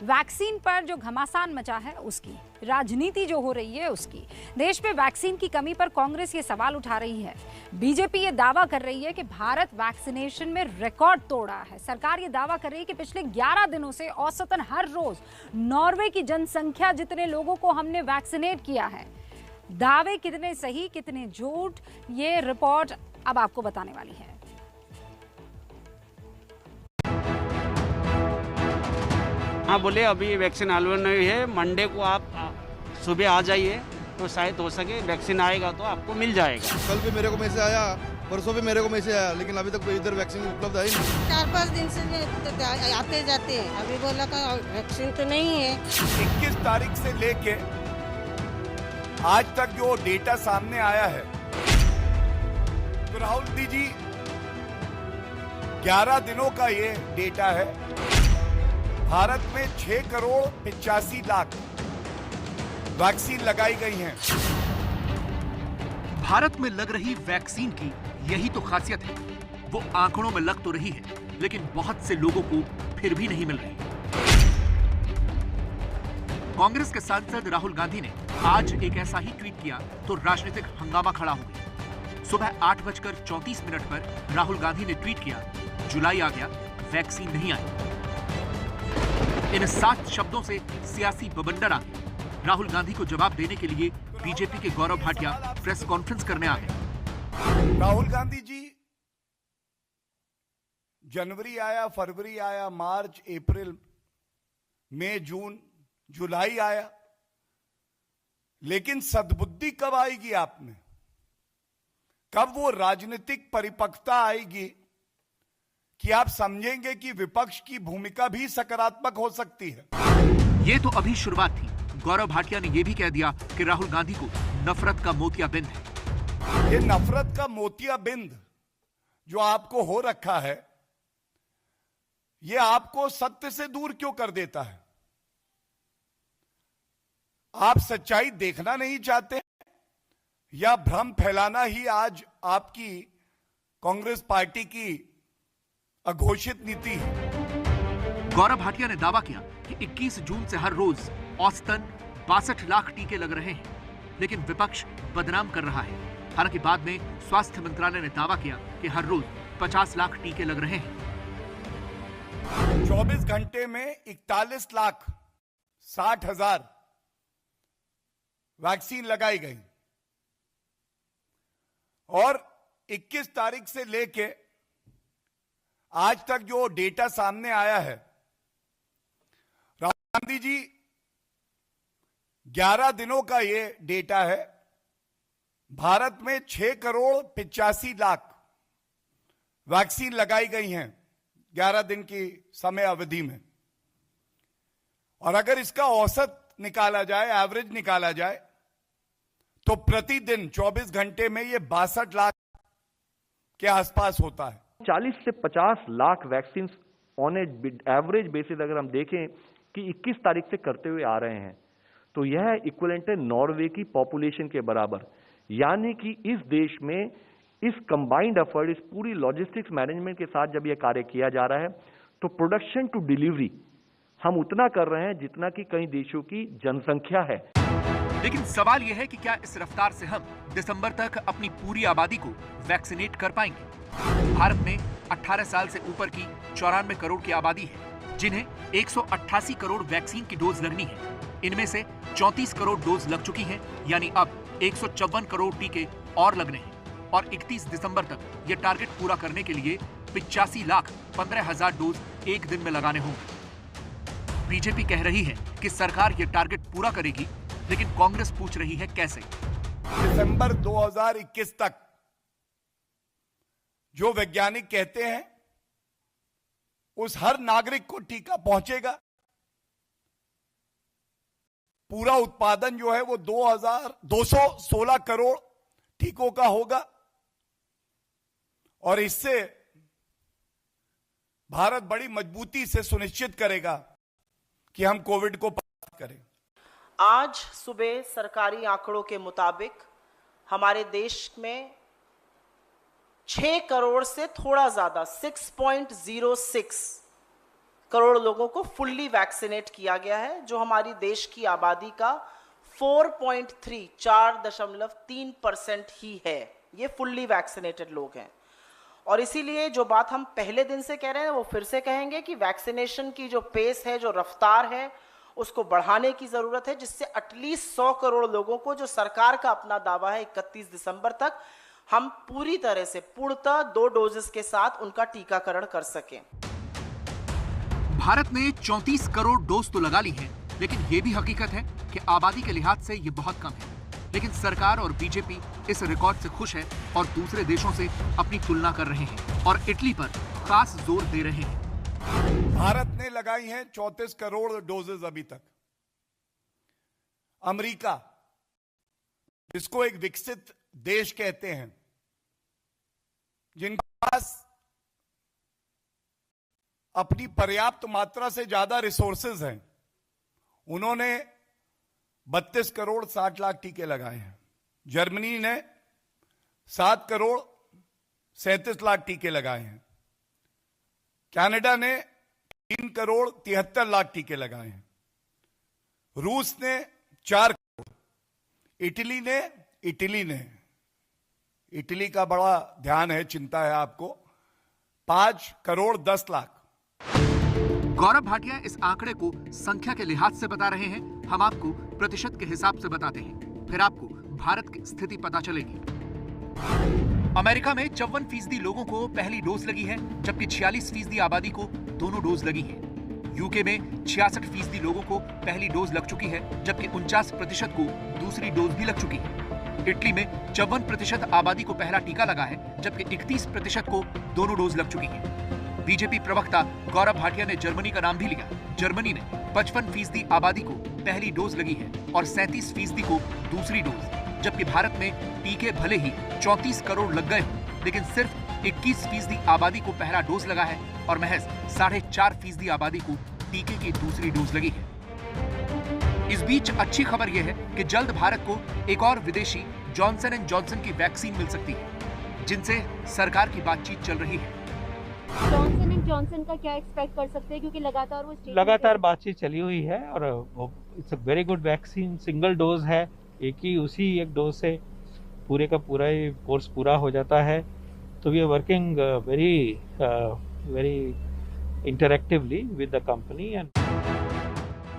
Vaccine पर जो घमासान मचा है उसकी, राजनीति जो हो रही है उसकी। देश में वैक्सीन की कमी पर कांग्रेस ये सवाल उठा रही है। बीजेपी ये दावा कर रही है कि भारत वैक्सीनेशन में रिकॉर्ड तोड़ा है। सरकार ये दावा कर रही है कि पिछले 11 दिनों से औसतन हर रोज नॉर्वे की जनसंख्या जितने लोगों को हमने वैक्सीनेट किया है। दावे कितने सही कितने झूठ, ये रिपोर्ट अब आपको बताने वाली है। हाँ बोले अभी वैक्सीन अवेलेबल नहीं है, मंडे को आप सुबह आ जाइए तो शायद हो सके वैक्सीन आएगा तो आपको मिल जाएगा। कल भी मेरे को मैसेज आया, परसों भी मेरे को मैसेज आया, लेकिन अभी तक इधर वैक्सीन उपलब्ध है नहीं। 4-5 दिन से आते जाते हैं, अभी बोला का वैक्सीन तो नहीं है। 21 तारीख से लेके आज तक जो डेटा सामने आया है तो राहुल जी 11 दिनों का ये डेटा है। भारत में 6 करोड़ 85 लाख वैक्सीन लगाई गई हैं। भारत में लग रही वैक्सीन की यही तो खासियत है। वो आंकड़ों में लग तो रही है, लेकिन बहुत से लोगों को फिर भी नहीं मिल रही। कांग्रेस के सांसद राहुल गांधी ने आज एक ऐसा ही ट्वीट किया तो राजनीतिक हंगामा खड़ा हो गया। सुबह 8:34 पर राहुल गांधी ने ट्वीट किया, जुलाई आ गया, वैक्सीन नहीं आई। इन 7 शब्दों से सियासी बवंडर आ गए। राहुल गांधी को जवाब देने के लिए बीजेपी के गौरव भाटिया प्रेस कॉन्फ्रेंस करने आ गए। राहुल गांधी जी, जनवरी आया, फरवरी आया, मार्च, अप्रैल, मई, जून, जुलाई आया, लेकिन सद्बुद्धि कब आएगी आप में? कब वो राजनीतिक परिपक्वता आएगी कि आप समझेंगे कि विपक्ष की भूमिका भी सकारात्मक हो सकती है? ये तो अभी शुरुआत थी। गौरव भाटिया ने यह भी कह दिया कि राहुल गांधी को नफरत का मोतियाबिंद है। ये नफरत का मोतियाबिंद जो आपको हो रखा है, ये आपको सत्य से दूर क्यों कर देता है? आप सच्चाई देखना नहीं चाहते या भ्रम फैलाना ही आज आपकी कांग्रेस पार्टी की अघोषित नीति है? गौरव भाटिया ने दावा किया कि 21 जून से हर रोज औसतन 62 लाख टीके लग रहे हैं, लेकिन विपक्ष बदनाम कर रहा है। हालांकि बाद में स्वास्थ्य मंत्रालय ने दावा किया कि हर रोज 50 लाख टीके लग रहे हैं। 24 घंटे में 41,60,000 वैक्सीन लगाई गई और 21 तारीख से लेके आज तक जो डेटा सामने आया है, राहुल गांधी जी 11 दिनों का ये डेटा है। भारत में 6 करोड़ 85 लाख वैक्सीन लगाई गई हैं 11 दिन की समय अवधि में। और अगर इसका औसत निकाला जाए, एवरेज निकाला जाए, तो प्रतिदिन 24 घंटे में ये 62 लाख के आसपास होता है। 40 से 50 lakh vaccine on average basis अगर हम देखें कि 21 तारीख से करते हुए आ रहे हैं, तो यह इक्विवेलेंट है नॉर्वे की पॉपुलेशन के बराबर। यानी कि इस देश में इस कंबाइंड एफर्ट, इस पूरी लॉजिस्टिक्स मैनेजमेंट के साथ जब यह कार्य किया जा रहा है, तो प्रोडक्शन टू डिलीवरी हम उतना कर रहे हैं जितना कि कई देशों की जनसंख्या है। लेकिन सवाल यह है कि क्या इस रफ्तार से हम दिसंबर तक अपनी पूरी आबादी को वैक्सीनेट कर पाएंगे? भारत में 18 साल से ऊपर की 94 करोड़ की आबादी है, जिन्हें 188 करोड़ वैक्सीन की डोज लगनी है। इनमें से 34 करोड़ डोज लग चुकी हैं, यानी अब 154 करोड़ टीके और लगने हैं। और 31 दिसंबर तक यह टारगेट पूरा करने के लिए 85,15,000 डोज एक दिन में लगाने होंगे। बीजेपी कह रही है कि सरकार यह टारगेट पूरा करेगी, लेकिन कांग्रेस पूछ रही है कैसे। दिसंबर 2021 तक जो वैज्ञानिक कहते हैं उस हर नागरिक को टीका पहुंचेगा। पूरा उत्पादन जो है वो 2,216 करोड़ टीकों का होगा और इससे भारत बड़ी मजबूती से सुनिश्चित करेगा कि हम कोविड को पार करें। आज सुबह सरकारी आंकड़ों के मुताबिक हमारे देश में 6 करोड़ से थोड़ा ज्यादा 6.06 करोड़ लोगों को फुल्ली वैक्सीनेट किया गया है, जो हमारी देश की आबादी का 4.3% ही है। ये फुल्ली वैक्सीनेटेड लोग हैं। और इसीलिए जो बात हम पहले दिन से कह रहे हैं वो फिर से कहेंगे कि वैक्सीनेशन की जो पेस है, जो रफ्तार है, उसको बढ़ाने की जरूरत है, जिससे एटलीस्ट 100 करोड़ लोगों को, जो सरकार का अपना दावा है 31 दिसंबर तक, हम पूरी तरह से पूर्णतः 2 डोजेस के साथ उनका टीकाकरण कर सकें। भारत ने 34 करोड़ डोज तो लगा ली है, लेकिन यह भी हकीकत है कि आबादी के लिहाज से यह बहुत कम है। लेकिन सरकार और बीजेपी इस रिकॉर्ड से खुश है और दूसरे देशों से अपनी तुलना कर रहे हैं और इटली पर खास जोर दे रहे हैं। भारत ने लगाई हैं 34 करोड़ डोजेज अभी तक। अमेरिका, जिसको एक विकसित देश कहते हैं, जिनके पास अपनी पर्याप्त मात्रा से ज्यादा रिसोर्सेज हैं, उन्होंने 32 करोड़ 60 लाख टीके लगाए हैं। जर्मनी ने 7 करोड़ 37 लाख टीके लगाए हैं। कनाडा ने 3 करोड़ 73 लाख टीके लगाए हैं। रूस ने 4 करोड़। इटली का बड़ा ध्यान है, चिंता है आपको, 5 करोड़ 10 लाख। गौरव भाटिया इस आंकड़े को संख्या के लिहाज से बता रहे हैं, हम आपको प्रतिशत के हिसाब से बताते हैं, फिर आपको भारत की स्थिति पता चलेगी। अमेरिका में 54% लोगों को पहली डोज लगी है, जबकि 46% आबादी को दोनों डोज लगी है। यूके में 66% लोगों को पहली डोज लग चुकी है, जबकि 49% को दूसरी डोज भी लग चुकी है। इटली में 54% आबादी को पहला टीका लगा है, जबकि 31% को दोनों डोज लग चुकी है। बीजेपी प्रवक्ता गौरव भाटिया ने जर्मनी का नाम भी लिया। जर्मनी में 55% आबादी को पहली डोज लगी है और 37% को दूसरी डोज, जबकि भारत में टीके भले ही 34 करोड़ लग गए हों, लेकिन सिर्फ 21% आबादी को पहला डोज लगा है और महज 4.5% आबादी को टीके की दूसरी डोज लगी है। इस बीच अच्छी खबर यह है कि जल्द भारत को एक और विदेशी जॉनसन एंड जॉनसन की वैक्सीन मिल सकती है, जिनसे सरकार की बातचीत चल रही है। जॉनसन एंड जॉनसन का क्या एक्सपेक्ट कर सकते हैं, क्योंकि लगातार बातचीत चली हुई है और it's a very good vaccine. Single dose है, एक डोज से पूरे का पूरा ही कोर्स पूरा हो जाता है। तो we are working very interactively with the company. And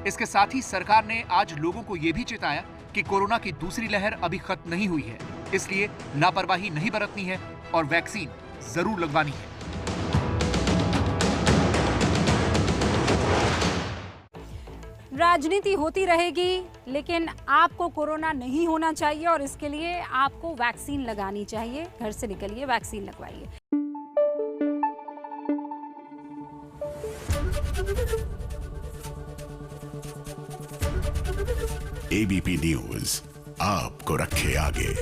इसके साथ ही सरकार ने आज लोगों को यह भी चेताया कि कोरोना की दूसरी लहर अभी खत्म नहीं हुई है, इसलिए लापरवाही नहीं बरतनी है और वैक्सीन जरूर लगवानी है। राजनीति होती रहेगी, लेकिन आपको कोरोना नहीं होना चाहिए और इसके लिए आपको वैक्सीन लगानी चाहिए। घर से निकलिए, वैक्सीन लगवाइए। एबीपी न्यूज आपको रखे आगे।